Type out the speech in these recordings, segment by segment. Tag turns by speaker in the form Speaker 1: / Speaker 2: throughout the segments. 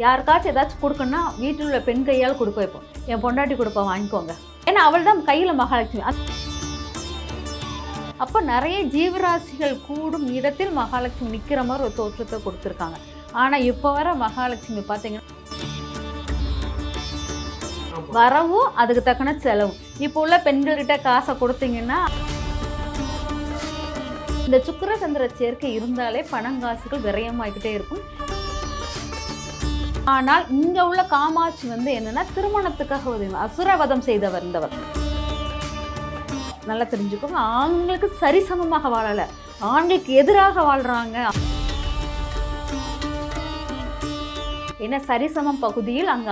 Speaker 1: யாருக்காச்சும் ஏதாச்சும் கொடுக்கணும்னா வீட்டில் உள்ள பெண் கையால் கொடுக்க வைப்போம். என் பொண்டாட்டி கொடுப்பா வாங்கிக்கோங்க, ஏன்னா அவள் தான் கையில் மகாலட்சுமி. அப்போ நிறைய ஜீவராசிகள் கூடும் இடத்தில் மகாலட்சுமி நிற்கிற மாதிரி ஒரு தோற்றத்தை கொடுத்துருக்காங்க. ஆனால் இப்போ வர மகாலட்சுமி பார்த்தீங்கன்னா வரவும் அதுக்கு தக்கன செலவும். இப்போ உள்ள பெண்கள்கிட்ட காசை கொடுத்தீங்கன்னா இந்த சுக்கிர சந்திர சேர்க்கை இருந்தாலே பணங்காசுகள் விரயமாகிக்கிட்டே இருக்கும். ஆனால் இங்க உள்ள காமாட்சி என்னன்னா திருமணத்துக்காக அசுரவதம் செய்த வந்தவர். நல்லா தெரிஞ்சுக்கோங்க, ஆண்களுக்கு சரிசமமாக வாழல, ஆண்களுக்கு எதிராக வாழ்றாங்க. ஏன்னா சரிசமம் பகுதியில் அங்க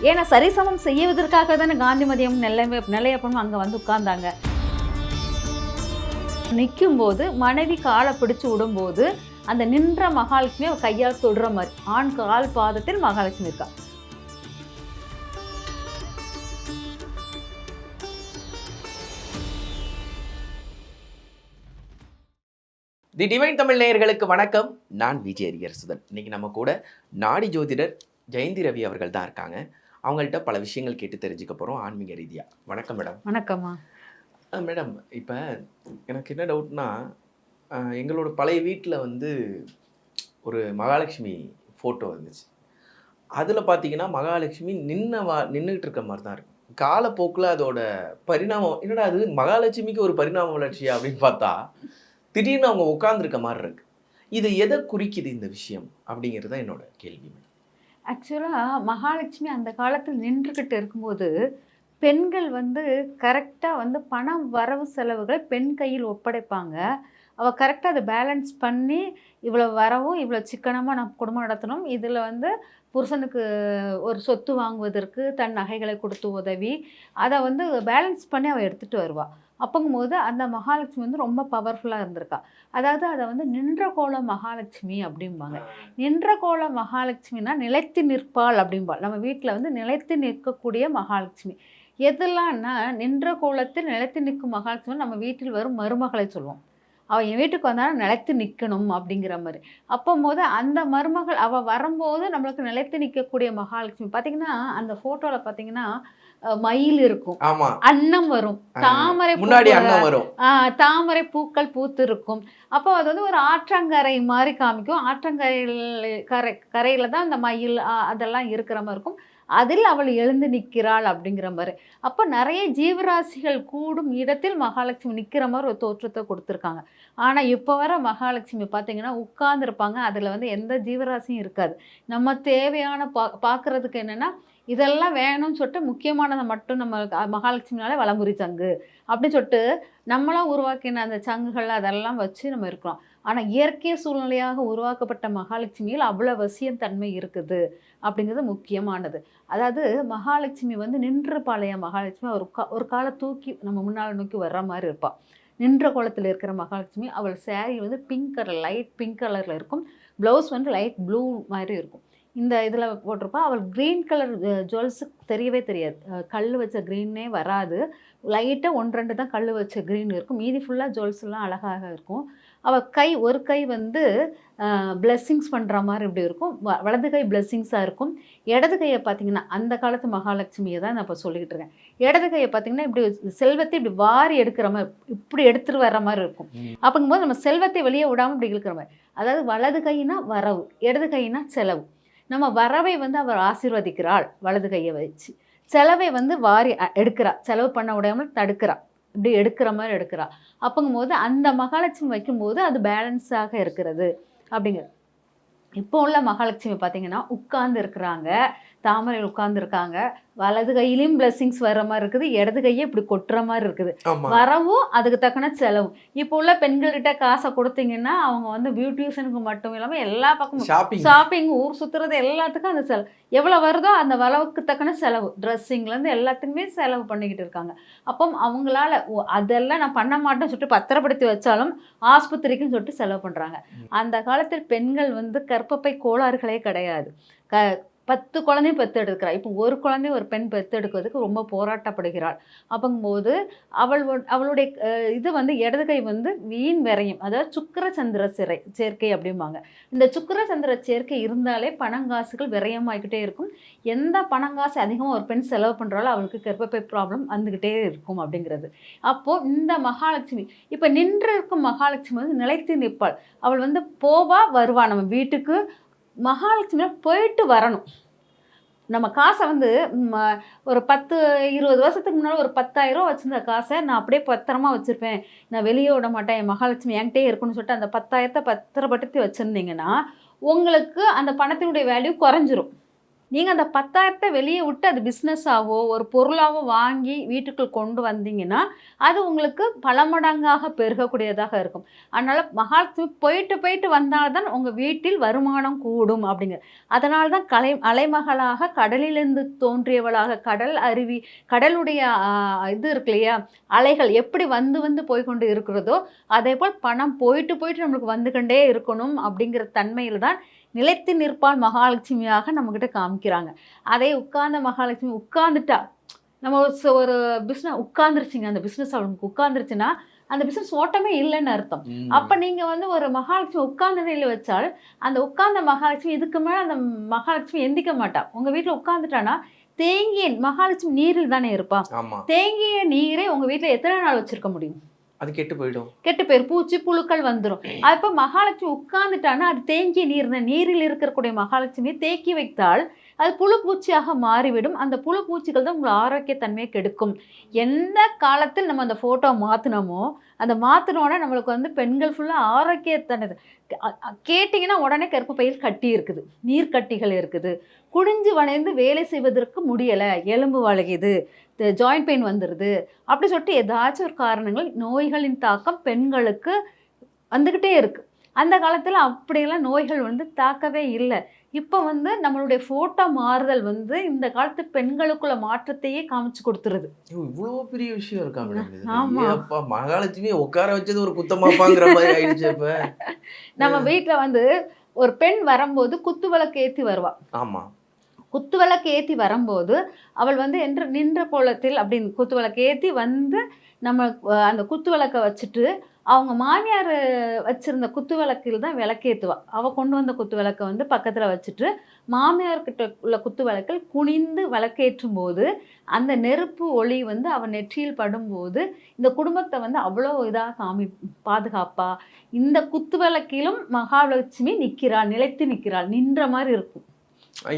Speaker 1: ஏன்னா சரிசமம் செய்வதற்காக தானே காந்திமதியம் நெல்லையப்பனும் அங்க உட்கார்ந்தாங்க. நிற்கும் போது மனைவி காலை பிடிச்சு விடும்போது அந்த நின்ற மகாலட்சுமி கையால் தொடுற மாதிரி ஆண் கால் பாதத்தில் மகாலட்சுமி இருக்கா.
Speaker 2: தி டிவைன் தமிழ் நேயர்களுக்கு வணக்கம். நான் விஜய் அரியரசுதன். இன்னைக்கு நம்ம கூட நாடி ஜோதிடர் ஜெயந்தி ரவி அவர்கள் தான் இருக்காங்க. அவங்கள்ட்ட பல விஷயங்கள் கேட்டு தெரிஞ்சுக்க போகிறோம் ஆன்மீக ரீதியாக. வணக்கம் மேடம்.
Speaker 1: வணக்கம்மா.
Speaker 2: மேடம், இப்போ எனக்கு என்ன டவுட்னா, எங்களோட பழைய வீட்டில் ஒரு மகாலட்சுமி ஃபோட்டோ இருந்துச்சு. அதில் பார்த்தீங்கன்னா மகாலட்சுமி நின்றுக்கிட்டு இருக்க மாதிரி தான் இருக்கும். காலப்போக்கில் அதோட பரிணாமம் என்னடா அது மகாலட்சுமிக்கு ஒரு பரிணாம வளர்ச்சியா அப்படின்னு பார்த்தா திடீர்னு அவங்க உட்கார்ந்துருக்க மாதிரி இருக்கு. இது எதை குறிக்குது இந்த விஷயம் அப்படிங்கிறது தான் என்னோட கேள்வி.
Speaker 1: ஆக்சுவலாக மகாலட்சுமி அந்த காலத்தில் நின்றுக்கிட்டு இருக்கும்போது பெண்கள் கரெக்டாக பணம் வரவு செலவுகளை பெண் கையில் ஒப்படைப்பாங்க. அவள் கரெக்டாக அதை பேலன்ஸ் பண்ணி இவ்வளோ வரவும் இவ்வளோ சிக்கனமாக நம்ம குடும்பம் நடத்தணும், இதில் புருஷனுக்கு ஒரு சொத்து வாங்குவதற்கு தன் நகைகளை கொடுத்து உதவி அதை பேலன்ஸ் பண்ணி அவள் எடுத்துகிட்டு வருவாள். அப்போங்கும்போது அந்த மகாலட்சுமி ரொம்ப பவர்ஃபுல்லாக இருந்திருக்கா. அதாவது அதை நின்ற கோல மகாலட்சுமி அப்படிம்பாங்க. நின்ற கோல மகாலட்சுமினா நிலைத்து நிற்பாள் அப்படிம்பாள். நம்ம வீட்டில் நிலைத்து நிற்கக்கூடிய மகாலட்சுமி எதெல்லாம்னா, நின்ற கோலத்தில் நிலைத்து நிற்கும் மகாலட்சுமி நம்ம வீட்டில் வரும் மருமகளை சொல்லுவோம். அவள் என் வீட்டுக்கு வந்தாலும் நிலைத்து நிற்கணும் அப்படிங்கிற மாதிரி. அப்போது அந்த மருமகள் அவள் வரும்போது நம்மளுக்கு நிலைத்து நிற்கக்கூடிய மகாலட்சுமி. பார்த்தீங்கன்னா அந்த ஃபோட்டோவில் பார்த்தீங்கன்னா மயில் இருக்கும், அன்னம் வரும், தாமரை வரும், தாமரை பூக்கள் பூத்து இருக்கும். அப்போ அது ஒரு ஆற்றங்கரை மாதிரி காமிக்கும். கரையில தான் அந்த மயில் அதெல்லாம் இருக்கிற மாதிரி இருக்கும். அதில் அவள் எழுந்து நிற்கிறாள் அப்படிங்கிற மாதிரி. அப்போ நிறைய ஜீவராசிகள் கூடும் இடத்தில் மகாலட்சுமி நிற்கிற மாதிரி ஒரு தோற்றத்தை கொடுத்துருக்காங்க. ஆனால் இப்போ வர மகாலட்சுமி பார்த்தீங்கன்னா உட்கார்ந்துருப்பாங்க. அதில் எந்த ஜீவராசியும் இருக்காது. நம்ம தேவையான பார்க்குறதுக்கு என்னென்னா இதெல்லாம் வேணும்னு சொல்லிட்டு முக்கியமானதை மட்டும் நம்ம மகாலட்சுமினாலே வலம்புரி சங்கு அப்படின்னு சொல்லிட்டு நம்மளாம் உருவாக்கின அந்த சங்குகள் அதெல்லாம் வச்சு நம்ம இருக்கலாம். ஆனால் இயற்கை சூழ்நிலையாக உருவாக்கப்பட்ட மகாலட்சுமியில் அவ்வளோ வசியம் தன்மை இருக்குது அப்படிங்கிறது முக்கியமானது. அதாவது மகாலட்சுமி நின்று பழைய மகாலட்சுமி ஒரு காலை தூக்கி நம்ம முன்னால் நோக்கி வர்ற மாதிரி இருப்பாள். நின்ற கோலத்தில் இருக்கிற மகாலட்சுமி அவள் sari pink colour, light pink கலரில் இருக்கும். ப்ளவுஸ் லைட் ப்ளூ மாதிரி இருக்கும். இந்த இதில் போட்டிருப்பா. அவள் க்ரீன் கலர் ஜுவல்ஸு தெரியவே தெரியாது. கல் வச்ச க்ரீனே வராது. லைட்டாக 1-2 தான் கல் வச்ச க்ரீன் இருக்கும். மீதி ஃபுல்லாக ஜுவல்ஸ்லாம் அழகாக இருக்கும். அவள் ஒரு கை பிளெஸ்ஸிங்ஸ் பண்ணுற மாதிரி இப்படி இருக்கும். வலது கை பிளெஸ்ஸிங்ஸாக இருக்கும். இடது கையை பார்த்திங்கன்னா அந்த காலத்து மகாலட்சுமியை தான் நான் இப்போ சொல்லிக்கிட்டு இருக்கேன். இடது கையை பார்த்திங்கன்னா இப்படி செல்வத்தை இப்படி வாரி எடுக்கிற மாதிரி இப்படி எடுத்துகிட்டு வர்ற மாதிரி இருக்கும். அப்படிங்கும்போது நம்ம செல்வத்தை வெளியே விடாமல் இப்படி இழுக்கிற மாதிரி. அதாவது வலது கைனா வரவு, இடது கைனா செலவு. நம்ம வரவை அவர் ஆசீர்வதிக்கிறாள் வலது கையை வச்சு, செலவை வாரி எடுக்கிறா, செலவு பண்ண விடாமல் தடுக்கிறா, இப்படி எடுக்கிற மாதிரி எடுக்கிறா. அப்போங்கும்போது அந்த மகாலட்சுமி வைக்கும்போது அது பேலன்ஸாக இருக்கிறது அப்படிங்கிற. இப்போ உள்ள மகாலட்சுமி பார்த்தீங்கன்னா உட்கார்ந்து இருக்கிறாங்க, தாமரையில் உட்கார்ந்துருக்காங்க. வலது கையிலையும் பிளெஸ்ஸிங்ஸ் வர்ற மாதிரி இருக்குது, இடது கையை இப்படி கொட்டுற மாதிரி இருக்குது. வரவும் அதுக்கு தக்கன செலவு. இப்போ உள்ள பெண்கள்கிட்ட காசை கொடுத்தீங்கன்னா அவங்க பியூட்டிஷனுக்கு மட்டும் இல்லாமல் எல்லா பக்கமும் ஷாப்பிங், ஊர் சுற்றுறது எல்லாத்துக்கும் அந்த செலவு எவ்வளோ வருதோ அந்த அளவுக்கு தக்கன செலவு. ட்ரெஸ்ஸிங்லேருந்து எல்லாத்துக்குமே செலவு பண்ணிக்கிட்டு இருக்காங்க. அப்போ அவங்களால அதெல்லாம் நான் பண்ண மாட்டேன்னு சொல்லிட்டு பத்திரப்படுத்தி வச்சாலும் ஆஸ்பத்திரிக்குன்னு சொல்லிட்டு செலவு பண்ணுறாங்க. அந்த காலத்தில் பெண்கள் கர்ப்பப்பை கோளாறுகளே கிடையாது. 10 குழந்தையும் பெத்தெடுக்கிறாள். இப்போ ஒரு குழந்தை ஒரு பெண் பெத்தெடுக்கிறதுக்கு ரொம்ப போராட்டப்படுகிறாள். அப்பங்கும்போது அவளுடைய இது வந்து இடது கை வந்து வீண் விரயம். அதாவது சுக்கிர சந்திர சேர்க்கை அப்படிம்பாங்க. இந்த சுக்கிர சந்திர சேர்க்கை இருந்தாலே பணங்காசுகள் விரயமாகிக்கிட்டே இருக்கும். எந்த பணங்காசு அதிகமாக ஒரு பெண் செலவு பண்ணுறாலோ அவளுக்கு கர்ப்பப்பை ப்ராப்ளம் வந்துக்கிட்டே இருக்கும் அப்படிங்கிறது. அப்போது இந்த மகாலட்சுமி இப்போ நின்று இருக்கும் மகாலட்சுமி வந்து நிலைத்து நிற்பாள். அவள் வந்து போவா வருவா நம்ம வீட்டுக்கு. மகாலட்சுமியில போயிட்டு வரணும். நம்ம காசை வந்து ஒரு 10, 20 வருஷத்துக்கு முன்னாடி ஒரு 10,000 வச்சிருந்த காசை நான் அப்படியே பத்திரமா வச்சுருப்பேன். நான் வெளியே விட மாட்டேன். என் மகாலட்சுமி என்கிட்டே இருக்குன்னு சொல்லிட்டு அந்த 10,000 பத்திரப்படுத்தி வச்சுருந்தீங்கன்னா, உங்களுக்கு அந்த பணத்தினுடைய வேல்யூ குறைஞ்சிரும். நீங்கள் அந்த 10,000 வெளியே விட்டு அது பிஸ்னஸாவோ ஒரு பொருளாவோ வாங்கி வீட்டுக்குள் கொண்டு வந்தீங்கன்னா அது உங்களுக்கு பல மடங்காக பெருகக்கூடியதாக இருக்கும். அதனால் மகாலட்சுமி போயிட்டு போயிட்டு வந்தால்தான் உங்கள் வீட்டில் வருமானம் கூடும் அப்படிங்க. அதனால தான் அலைமகளாக கடலிலிருந்து தோன்றியவளாக கடல் அருவி கடலுடைய இது இருக்கு இல்லையா, அலைகள் எப்படி வந்து வந்து போய்கொண்டு இருக்கிறதோ அதே போல் பணம் போயிட்டு போயிட்டு நம்மளுக்கு வந்துகொண்டே இருக்கணும் அப்படிங்கிற தன்மையில் தான் நிலைத்து நிற்பால் மகாலட்சுமியாக நம்மக்கிட்ட காமிக்கிறாங்க. அதே உட்கார்ந்த மகாலட்சுமி உட்கார்ந்துட்டா, நம்ம ஒரு பிஸ்னஸ் உட்கார்ந்துருச்சுங்க, அந்த பிஸ்னஸ் அவங்களுக்கு உட்கார்ந்துருச்சுன்னா அந்த பிஸ்னஸ் ஓட்டமே இல்லைன்னு அர்த்தம். அப்போ நீங்கள் வந்து ஒரு மகாலட்சுமி உட்கார்ந்த நிலையில் வச்சால் அந்த உட்கார்ந்த மகாலட்சுமி இதுக்கு மேலே அந்த மகாலட்சுமி எந்திக்க மாட்டா. உங்கள் வீட்டில் உட்காந்துட்டானா தேங்கிய மகாலட்சுமி நீரில் தானே இருப்பா. தேங்கிய நீரை உங்கள் வீட்டில் எத்தனை நாள் வச்சிருக்க முடியும்?
Speaker 2: அது கெட்டு போயிடும்.
Speaker 1: கெட்டு போயிடும். பூச்சி புழுக்கள் வந்துடும். அப்போ மகாலட்சுமி உட்கார்ந்துட்டான்னா அது தேங்கிய நீரில் இருக்கக்கூடிய மகாலட்சுமியை தேக்கி வைத்தால் அது புழு பூச்சியாக மாறிவிடும். அந்த புழு பூச்சிகள் தான் உங்களை ஆரோக்கியத்தன்மையை கெடுக்கும். எந்த காலத்தில் நம்ம அந்த ஃபோட்டோ மாற்றினோமோ அந்த மாற்றினோட நம்மளுக்கு வந்து பெண்கள் ஃபுல்லாக ஆரோக்கியத்தன்மை கேட்டிங்கன்னா உடனே கர்ப்பப்பையில் கட்டி இருக்குது, நீர்க்கட்டிகள் இருக்குது, குடிஞ்சு வளைந்து வேலை செய்வதற்கு முடியலை, எலும்பு வளையுது, ஜாயிண்ட் பெயின் வந்துடுது அப்படி சொல்லிட்டு ஏதாச்சும் ஒரு காரணங்கள் நோய்களின் தாக்கம் பெண்களுக்கு வந்துக்கிட்டே இருக்குது. அந்த காலத்தில் அப்படியெல்லாம் நோய்கள் வந்து தாக்கவே இல்லை. இப்போ வந்து நம்மளுடைய ஃபோட்டோ மாறுதல் வந்து இந்த காலத்து பெண்களுக்குள்ள மாற்றத்தையே காமிச்சு கொடுத்துருது.
Speaker 2: இவ்வளோ பெரிய விஷயம் இருக்கா மேடம்?
Speaker 1: ஆமாப்பா,
Speaker 2: மகாலட்சுமி உட்கார வச்சது ஒரு குத்தமாப்பாங்கிற மாதிரி ஆயிடுச்சு. இப்போ
Speaker 1: நம்ம வீட்டில் வந்து ஒரு பெண் வரும்போது குத்து விளக்கு ஏற்றி வருவா.
Speaker 2: ஆமாம்,
Speaker 1: குத்து விளக்கு ஏற்றி வரும்போது அவள் வந்து நின்ற கோலத்தில் அப்படின்னு குத்து விளக்கு ஏற்றி வந்து நம்ம அந்த குத்து விளக்கை வச்சுட்டு அவங்க மாமியார் வச்சுருந்த குத்து விளக்கில் தான் விளக்கேற்றுவா. அவள் கொண்டு வந்த குத்து விளக்கை வந்து பக்கத்தில் வச்சுட்டு மாமியார்கிட்ட உள்ள குத்து விளக்கில் குனிந்து விளக்கேற்றும் போது அந்த நெருப்பு ஒளி வந்து அவள் நெற்றியில் படும்போது இந்த குடும்பத்தை வந்து அவ்வளோ இதாக பாதுகாப்பா. இந்த குத்து விளக்கிலும் மகாலட்சுமி நிற்கிறாள், நிலைத்து நிற்கிறாள், நின்ற மாதிரி இருக்கும்.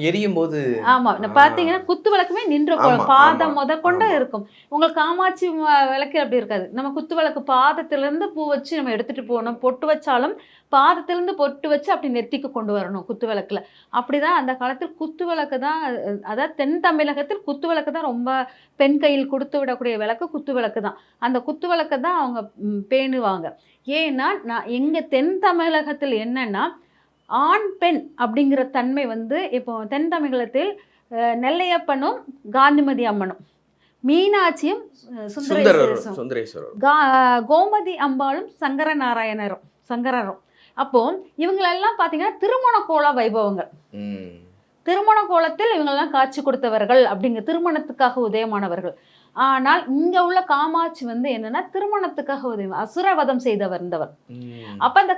Speaker 2: எரியும் போது
Speaker 1: ஆமா பாத்தீங்கன்னா குத்து விளக்குமே நின்ற பாதம் கொண்டு இருக்கும். உங்களுக்கு காமாட்சி விளக்கு அப்படி இருக்காது. நம்ம குத்து விளக்கு பாதத்திலிருந்து பூ வச்சு நம்ம எடுத்துட்டு போகணும். பொட்டு வச்சாலும் பாதத்திலிருந்து பொட்டு வச்சு அப்படி நெத்திக்கு கொண்டு வரணும் குத்து விளக்குல. அப்படிதான் அந்த காலத்தில் குத்து விளக்கு தான். அதாவது தென் தமிழகத்தில் குத்து விளக்கு தான் ரொம்ப பெண் கையில் கொடுத்து விடக்கூடிய விளக்கு குத்து விளக்கு தான். அந்த குத்து விளக்கு தான் அவங்க பேணுவாங்க. ஏன்னா நான் எங்க தென் தமிழகத்தில் என்னன்னா ஆண் பெண் அப்படிங்கிற தன்மை வந்து இப்போ தென் தமிழகத்தில் நெல்லையப்பனும் காந்திமதி அம்மனும், மீனாட்சியும் சுந்தரேஸ்வரரும், கோமதி அம்பாளும் சங்கரரும். அப்போ இவங்களெல்லாம் பார்த்தீங்கன்னா திருமண கோல வைபவங்கள். திருமண கோலத்தில் இவங்களெல்லாம் காட்சி கொடுத்தவர்கள் அப்படிங்கிற திருமணத்துக்காக உதயமானவர்கள். ஆனால் இங்க உள்ள காமாட்சி வந்து என்னன்னா திருமணத்துக்காக உதவி அசுரவதம் செய்தவர் இருந்தவர். அப்ப அந்த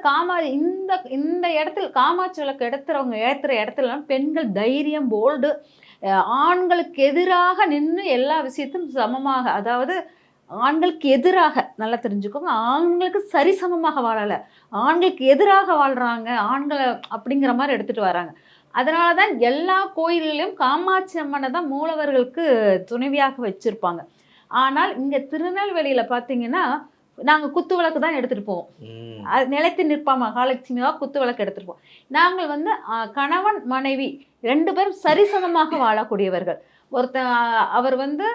Speaker 1: இந்த இடத்துல காமாட்சி விளக்கு ஏத்துற இடத்துல பெண்கள் தைரியம், போல்டு, ஆண்களுக்கு எதிராக நின்று எல்லா விஷயத்தையும் சமமாக, அதாவது ஆண்களுக்கு எதிராக நல்லா தெரிஞ்சுக்கோங்க, ஆண்களுக்கு சரிசமமாக வாழலை, ஆண்களுக்கு எதிராக வாழ்றாங்க ஆண்களை அப்படிங்கிற மாதிரி எடுத்துட்டு வராங்க. அதனால தான் எல்லா கோயில்களிலும் காமாட்சி அம்மனை தான் மூலவர்களுக்கு துணைவியாக வச்சுருப்பாங்க. ஆனால் இங்கே திருநெல்வேலியில் பார்த்தீங்கன்னா நாங்கள் குத்து விளக்கு தான் எடுத்துகிட்டு போவோம். அது நிலைத்து நிற்பா மகாலட்சுமியாக குத்து விளக்கு எடுத்துகிட்டு போவோம். நாங்கள் வந்து கணவன் மனைவி 2 பேரும் சரிசமமாக வாழக்கூடியவர்கள். அவர் வந்து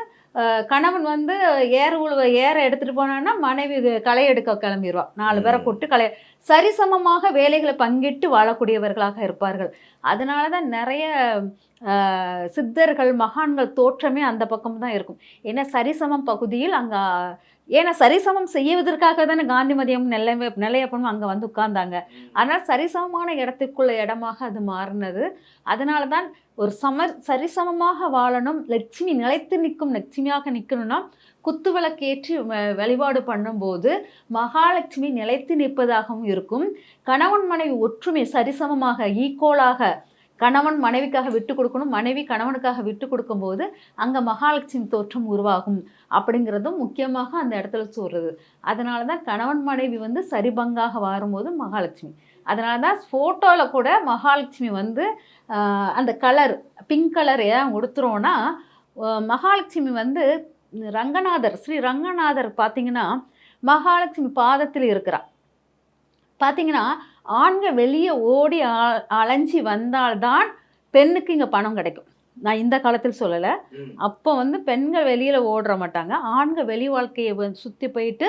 Speaker 1: கணவன் வந்து ஏற எடுத்துகிட்டு போனான்னா மனைவி களை எடுக்க கிளம்பிடுவா. 4 பேரை கூப்பிட்டு சரிசமமாக வேலைகளை பங்கிட்டு வாழக்கூடியவர்களாக இருப்பார்கள். அதனால தான் நிறைய சித்தர்கள், மகான்கள் தோற்றமே அந்த பக்கம் தான் இருக்கும். ஏன்னா சரிசமம் பகுதியில் அங்கே, ஏன்னா சரிசமம் செய்வதற்காக தானே காந்திமதியம் நெல்லையப்பனும் அங்கே வந்து உட்கார்ந்தாங்க. அதனால் சரிசமமான இடத்துக்குள்ள இடமாக அது மாறினது. அதனால தான் ஒரு சரிசமமாக வாழணும், லட்சுமி நிலைத்து நிற்கும் லட்சுமியாக நிற்கணும்னா குத்துவிளக்கேற்றி வழிபாடு பண்ணும்போது மகாலட்சுமி நிலைத்து நிற்பதாகவும் இருக்கும். கணவன் மனைவி ஒற்றுமை சரிசமமாக ஈக்குவலாக கணவன் மனைவிக்காக விட்டு கொடுக்கணும், மனைவி கணவனுக்காக விட்டு கொடுக்கும்போது அங்கே மகாலட்சுமி தோற்றம் உருவாகும் அப்படிங்கிறதும் முக்கியமாக அந்த இடத்துல சொல்கிறது. அதனால தான் கணவன் மனைவி வந்து சரிபங்காக வரும்போது மகாலட்சுமி. அதனால தான் ஃபோட்டோவில் கூட மகாலட்சுமி வந்து அந்த கலர் பிங்க் கலர் ஏன் கொடுத்துருவோன்னா, மகாலட்சுமி வந்து ரங்கநாதர், ஸ்ரீ ரங்கநாதர் பார்த்தீங்கன்னா மகாலட்சுமி பாதத்தில் இருக்கிறார். பார்த்தீங்கன்னா ஆண்கள் வெளியே ஓடி அலைஞ்சி வந்தால்தான் பெண்ணுக்கு இங்கே பணம் கிடைக்கும். நான் இந்த காலத்தில் சொல்லலை. அப்போ வந்து பெண்கள் வெளியில் ஓடுற மாட்டாங்க. ஆண்கள் வெளி வாழ்க்கையை சுற்றி போயிட்டு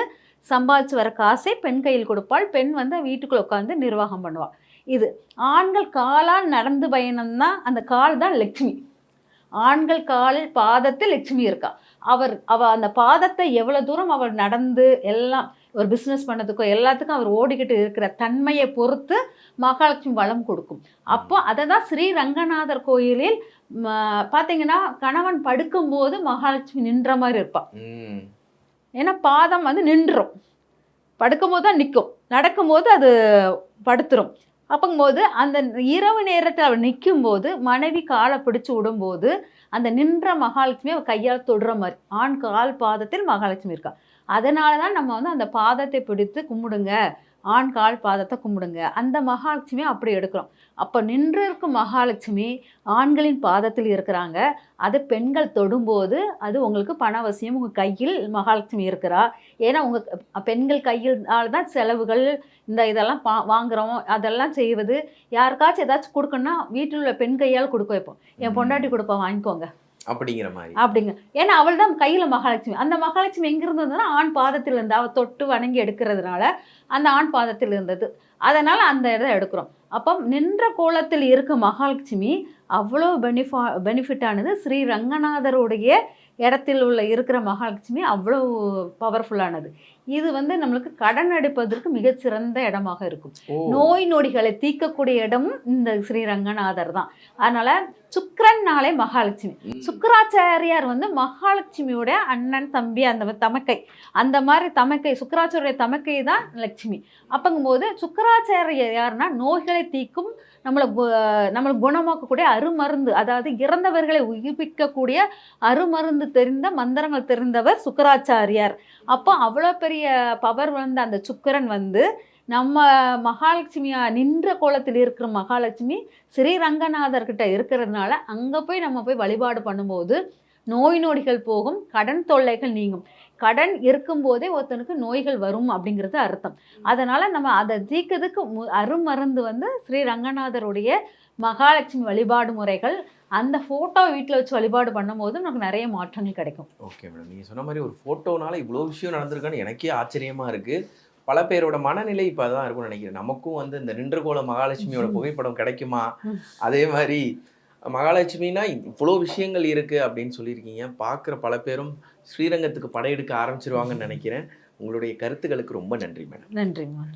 Speaker 1: சம்பாதிச்சு வர காசை பெண் கையில் கொடுப்பாள். பெண் வந்து வீட்டுக்குள்ளே உட்காந்து நிர்வாகம் பண்ணுவாள். இது ஆண்கள் காலால் நடந்து பயணம்தான், அந்த கால் தான் லட்சுமி. ஆண்கள் காலில் பாதத்தில் லட்சுமி இருக்கா. அவ அந்த பாதத்தை எவ்வளோ தூரம் அவர் நடந்து எல்லாம் ஒரு பிஸ்னஸ் பண்ணதுக்கோ எல்லாத்துக்கும் அவர் ஓடிக்கிட்டு இருக்கிற தன்மையை பொறுத்து மகாலட்சுமி வளம் கொடுக்கும். அப்போ அதை தான் ஸ்ரீ ரங்கநாதர் கோயிலில் பார்த்தீங்கன்னா கணவன் படுக்கும்போது மகாலட்சுமி நின்ற மாதிரி இருப்பாள். ஏன்னா பாதம் வந்து நின்றுடும், படுக்கும்போது தான் நிற்கும், நடக்கும்போது அது படுத்துரும். அப்போங்கும்போது அந்த இரவு நேரத்தில் அவள் நிற்கும்போது மனைவி காலை பிடிச்சி விடும்போது அந்த நின்ற மகாலட்சுமி அவள் கையால் தொடுற மாதிரி ஆண் கால் பாதத்தில் மகாலட்சுமி இருக்கா. அதனால தான் நம்ம வந்து அந்த பாதத்தை பிடித்து கும்பிடுங்க, ஆண் கால் பாதத்தை கும்பிடுங்க, அந்த மகாலட்சுமியை அப்படி எடுக்கிறோம். அப்போ நின்று இருக்கும் மகாலட்சுமி ஆண்களின் பாதத்தில் இருக்கிறாங்க. அது பெண்கள் தொடும்போது அது உங்களுக்கு பணவசியம், உங்கள் கையில் மகாலட்சுமி இருக்கிறா. ஏன்னா உங்கள் பெண்கள் கையில் தான் செலவுகள் இதெல்லாம் வாங்குகிறோம், அதெல்லாம் செய்வது. யாருக்காச்சும் ஏதாச்சும் கொடுக்கணும்னா வீட்டில் உள்ள பெண் கையால் கொடுக்க வைப்போம். என் பொண்டாட்டி கொடுப்பா, வாங்கிக்கோங்க
Speaker 2: அப்படிங்கிற மாதிரி.
Speaker 1: அப்படிங்க. ஏன்னா அவள் தான் கையில் மகாலட்சுமி. அந்த மகாலட்சுமி எங்கே இருந்ததுன்னா ஆண் பாதத்தில் இருந்தா, அவள் தொட்டு வணங்கி எடுக்கிறதுனால அந்த ஆண் பாதத்தில் இருந்தது. அதனால் அந்த இதை எடுக்கிறோம். அப்போ நின்ற கோலத்தில் இருக்க மகாலட்சுமி அவ்வளோ பெனிஃபிட்டானது. ஸ்ரீ ரங்கநாதருடைய இடத்தில் இருக்கிற மகாலட்சுமி அவ்வளோ பவர்ஃபுல்லானது. இது வந்து நம்மளுக்கு கடன் அடைப்பதற்கு மிகச்சிறந்த இடமாக இருக்கும். நோய் நொடிகளை தீர்க்கக்கூடிய இடமும் இந்த ஸ்ரீ ரங்கநாதர் தான். அதனால் சுக்கிரன் நாளே மகாலட்சுமி. சுக்கராச்சாரியார் வந்து மகாலட்சுமியோட அண்ணன் தம்பி, அந்த தமக்கை, அந்த மாதிரி தமக்கை, சுக்கராச்சாரிய தமக்கை தான் லட்சுமி. அப்பங்கும்போது சுக்கராச்சாரியர் யாருன்னா நோய்களை தீர்க்கும், நம்மளை குணமாக்கக்கூடிய அருமருந்து, அதாவது இறந்தவர்களை உயிர்ப்பிக்கக்கூடிய அருமருந்து தெரிந்த மந்திரங்கள் தெரிந்தவர் சுக்கராச்சாரியார். அப்போ அவ்வளோ பெரிய பவர் வந்து அந்த சுக்கிரன் வந்து நம்ம மகாலட்சுமியா நின்ற கோலத்தில் இருக்கிற மகாலட்சுமி ஸ்ரீ ரங்கநாதர்கிட்ட இருக்கிறதுனால அங்கே போய் நம்ம போய் வழிபாடு பண்ணும்போது நோய் நொடிகள் போகும், கடன் தொல்லைகள் நீங்கும். கடன் இருக்கும்போதே ஒருத்தனுக்கு நோய்கள் வரும் அப்படிங்கிறது அர்த்தம். அதனால் நம்ம அதை தீர்க்கிறதுக்கு அருமருந்து வந்து ஸ்ரீ ரங்கநாதருடைய மகாலட்சுமி வழிபாடு முறைகள். அந்த ஃபோட்டோ வீட்டில் வச்சு வழிபாடு பண்ணும்போது நமக்கு நிறைய மாற்றங்கள் கிடைக்கும்.
Speaker 2: ஓகே மேடம், நீங்கள் சொன்ன மாதிரி ஒரு ஃபோட்டோனால இவ்வளோ விஷயம் நடந்திருக்கான்னு எனக்கே ஆச்சரியமாக இருக்குது. பல பேரோட மனநிலை இப்போ அதான் இருக்கும்னு நினைக்கிறேன். நமக்கும் வந்து இந்த நின்ற கோல மகாலட்சுமியோட புகைப்படம் கிடைக்குமா, அதே மாதிரி மகாலட்சுமினா இவ்வளோ விஷயங்கள் இருக்குது அப்படின்னு சொல்லியிருக்கீங்க. பார்க்குற பல பேரும் ஸ்ரீரங்கத்துக்கு படையெடுக்க ஆரம்பிச்சிருவாங்கன்னு நினைக்கிறேன். உங்களுடைய கருத்துக்களுக்கு ரொம்ப நன்றி மேடம்.
Speaker 1: நன்றிம்மா.